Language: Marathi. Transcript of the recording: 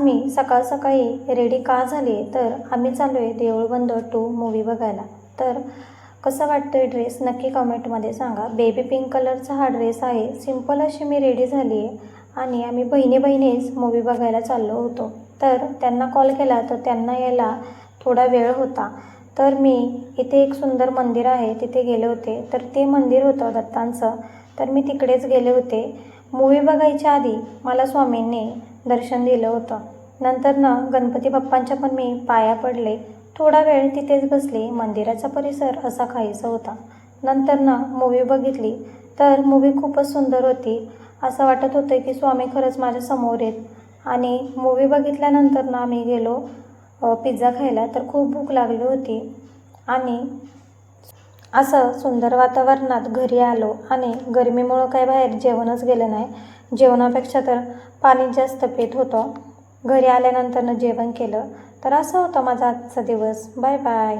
मी सकाळ सकाळी रेडी का झाली तर आम्ही चाललो आहे देऊळबंद 2 मूवी बघायला. तर कसा वाटतोय ड्रेस नक्की कमेंटमध्ये सांगा. बेबी पिंक कलरचा हा ड्रेस आहे. सिंपल अशी मी रेडी झाली आहे आणि आम्ही बहिणीच मूवी बघायला चाललो होतो. तर त्यांना कॉल केला तर त्यांना यायला थोडा वेळ होता. तर मी इथे एक सुंदर मंदिर आहे तिथे गेले होते. तर ते मंदिर होतं दत्तांचं. तर मी तिकडेच गेले होते. मूवी बघायच्या आधी मला स्वामींनी दर्शन दिलं होतं. नंतर गणपती बाप्पांच्या पण मी पाया पडले. थोडा वेळ तिथेच बसले. मंदिराचा परिसर असा काहीसा होता. नंतर मूवी बघितली तर मूवी खूपच सुंदर होती. असं वाटत होतं की स्वामी खरंच माझ्या समोर आहेत. आणि मूवी बघितल्यानंतर आम्ही गेलो पिझ्झा खायला. तर खूप भूक लागली होती आणि असं सुंदर वातावरणात घरी आलो आणि गरमीमुळं काही बाहेर जेवणच गेलं नाही. जेवणापेक्षा तर पाणीच जास्त पीत होतो. घरी आल्यानंतर जेवण केलं. तर असा होता माझा आजचा दिवस. Bye bye.